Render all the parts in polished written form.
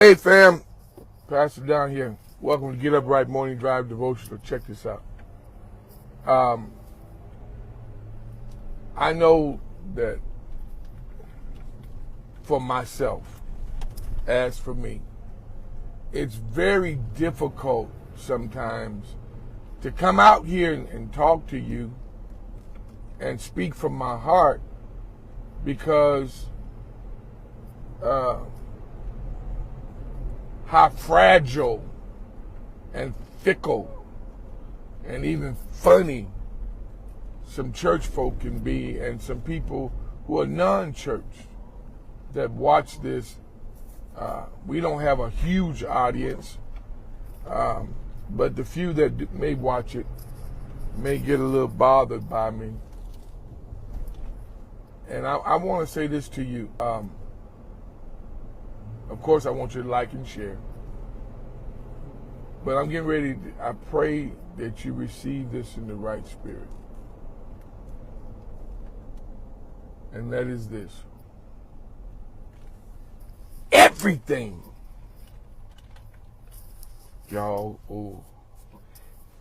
Hey fam, Pastor Don here. Welcome to Get Up Right Morning Drive Devotional. Check this out. I know that for myself, as for me, it's very difficult sometimes to come out here and talk to you and speak from my heart because how fragile and fickle and even funny some church folk can be, and some people who are non-church that watch this. We don't have a huge audience, but the few that may watch it may get a little bothered by me. And I want to say this to you. Of course, I want you to like and share. But I'm getting ready. I pray that you receive this in the right spirit. And that is this. Everything, y'all,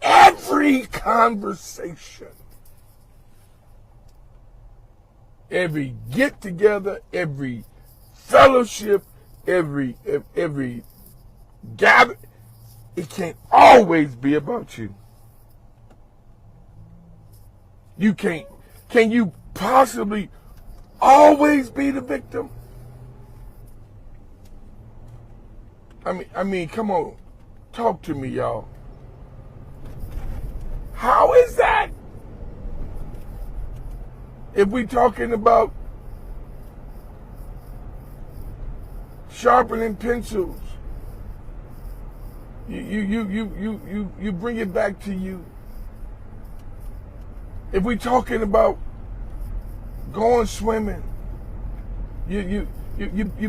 every conversation, every get together, every fellowship, every gather, it can't always be about you. Can you possibly always be the victim? I mean, come on, talk to me, y'all. How is that? If we talking about sharpening pencils, you bring it back to you. If we talking about going swimming, you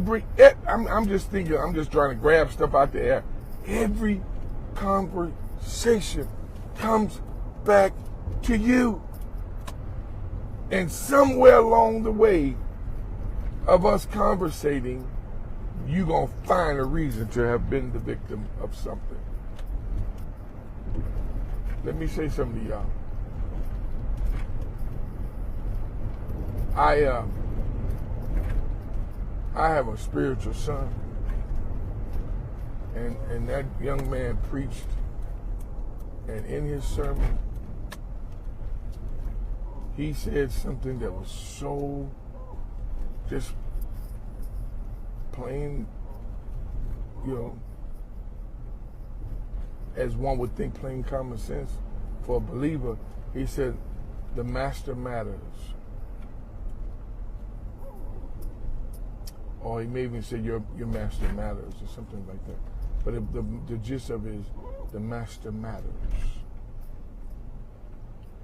bring it. I'm just thinking. I'm just trying to grab stuff out the air. Every conversation comes back to you, and somewhere along the way of us conversating, you're going to find a reason to have been the victim of something. Let me say something to y'all. I have a spiritual son, and that young man preached, and in his sermon, he said something that was so just plain, as one would think, plain common sense for a believer. He said, the master matters. Or he may even say your master matters or something like that. But the gist of it is the master matters.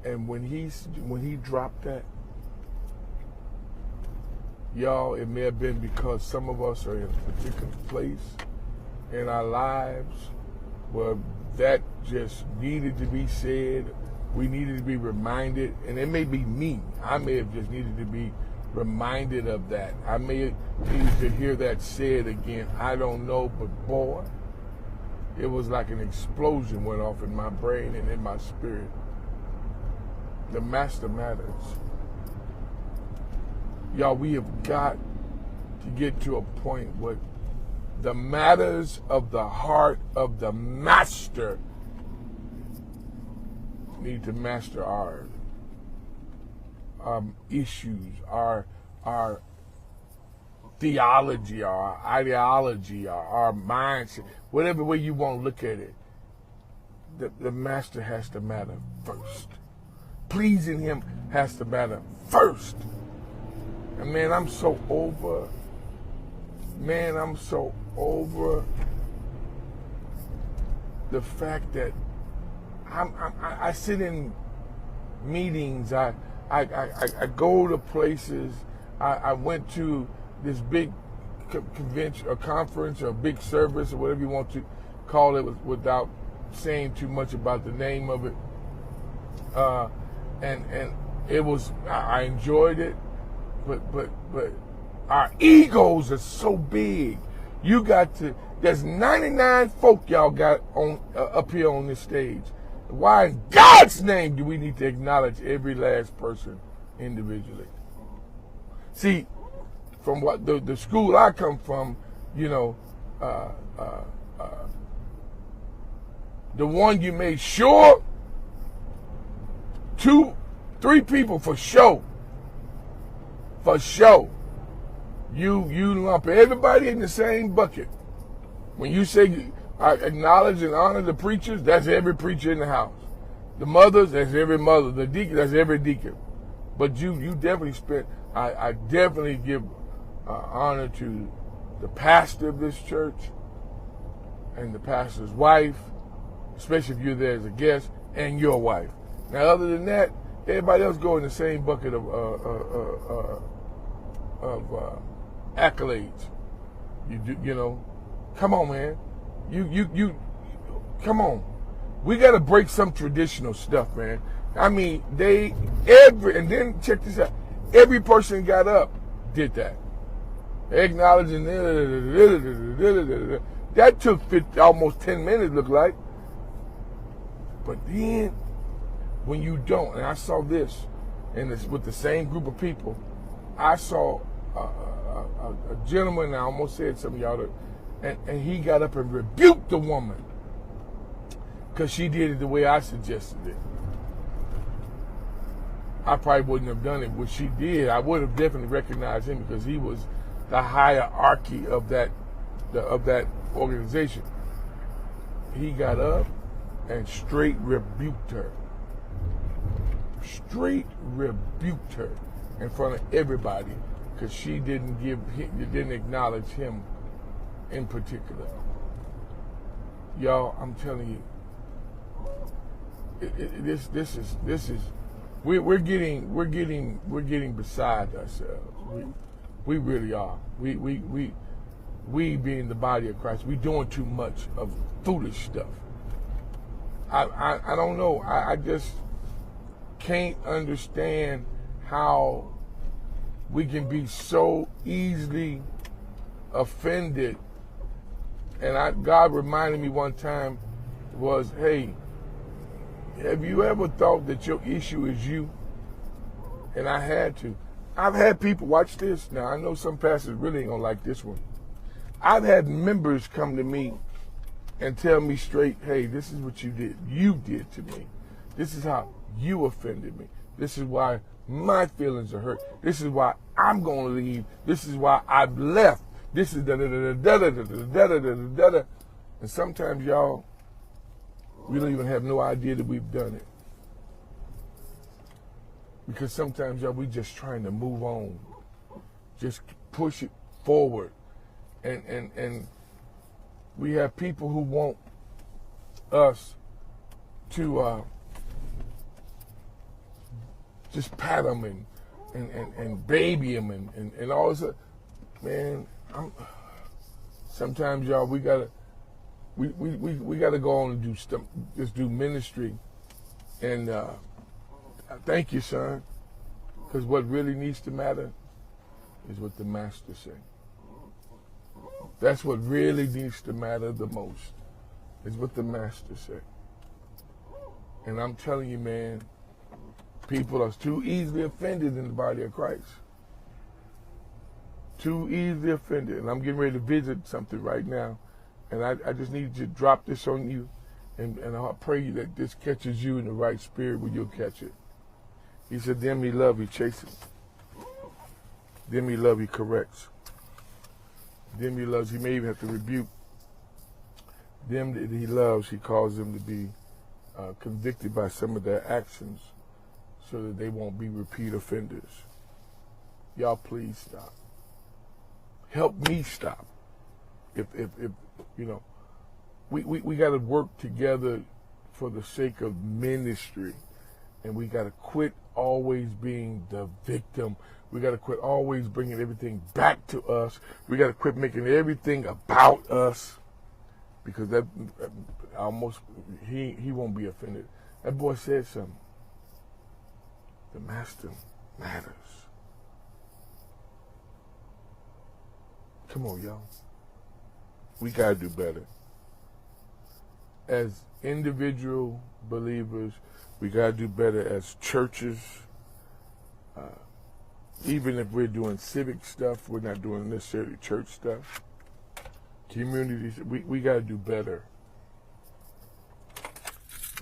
And when he dropped that, y'all, it may have been because some of us are in a particular place in our lives where that just needed to be said. We needed to be reminded, and it may be me. I may have just needed to be reminded of that. I may need to hear that said again. I don't know, but boy, it was like an explosion went off in my brain and in my spirit. The master matters. Y'all, we have got to get to a point where the matters of the heart of the master need to master our issues, our theology, our ideology, our mindset, whatever way you want to look at it. The master has to matter first. Pleasing him has to matter first. And man, I'm so over the fact that I sit in meetings, I go to places. I went to this big convention or conference or big service or whatever you want to call it without saying too much about the name of it. And it was, I enjoyed it, but our egos are so big. You got to, There's 99 folk y'all got on up here on this stage. Why in God's name do we need to acknowledge every last person individually? See, from what the school I come from, you know, the one you made sure, 2, 3 people for sure. For sure. You lump everybody in the same bucket. When you say I acknowledge and honor the preachers, that's every preacher in the house. The mothers, that's every mother. The deacon, that's every deacon. But you definitely spent, I definitely give honor to the pastor of this church and the pastor's wife, especially if you're there as a guest, and your wife. Now, other than that, everybody else go in the same bucket of accolades. You know, come on, man. You come on. We got to break some traditional stuff, man. I mean, and then check this out. Every person got up, did that. Acknowledging, that took almost 10 minutes, looked like. But then, when you don't, and I saw this, and it's with the same group of people, I saw a gentleman, and I almost said something, y'all, and he got up and rebuked the woman because she did it the way I suggested it. I probably wouldn't have done it. What she did, I would have definitely recognized him because he was the hierarchy of that organization. He got up and straight rebuked her. Straight rebuked her in front of everybody because she didn't acknowledge him in particular. Y'all, I'm telling you, this is we're getting beside ourselves. We really are. We being the body of Christ, we doing too much of foolish stuff. I don't know. I just can't understand how we can be so easily offended. And God reminded me one time was, hey, have you ever thought that your issue is you? And I had to. I've had people, watch this. Now, I know some pastors really ain't gonna like this one. I've had members come to me and tell me straight, hey, this is what you did. You did to me. This is how you offended me. This is why my feelings are hurt. This is why I'm gonna leave. This is why I've left. This is da-da-da-da-da-da-da-da-da-da-da. And sometimes, y'all, we don't even have no idea that we've done it. Because sometimes, y'all, we just trying to move on. Just push it forward. And we have people who want us to just pat them and baby them and all this. Man, sometimes, y'all, we gotta go on and do stuff, just do ministry. And thank you, son, because what really needs to matter is what the master say. That's what really needs to matter the most, is what the master say. And I'm telling you, man, people are too easily offended in the body of Christ. Too easily offended. And I'm getting ready to visit something right now. And I just need to drop this on you. And I pray that this catches you in the right spirit where you'll catch it. He said, them he love, he chases. Them he love, he corrects. Them he loves, he may even have to rebuke. Them that he loves, he calls them to be convicted by some of their actions so that they won't be repeat offenders. Y'all please stop. Help me stop. If you know, we got to work together for the sake of ministry, and we got to quit always being the victim. We got to quit always bringing everything back to us. We got to quit making everything about us, because that almost he won't be offended. That boy said something. The master matters. Come on, y'all. we got to do better. As individual believers, we got to do better as churches. Even if we're doing civic stuff, we're not doing necessarily church stuff. Communities, we got to do better.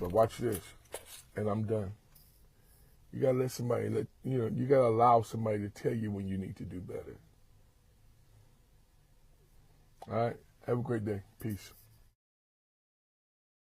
But watch this, and I'm done. You got to let somebody, you got to allow somebody to tell you when you need to do better. All right? Have a great day. Peace.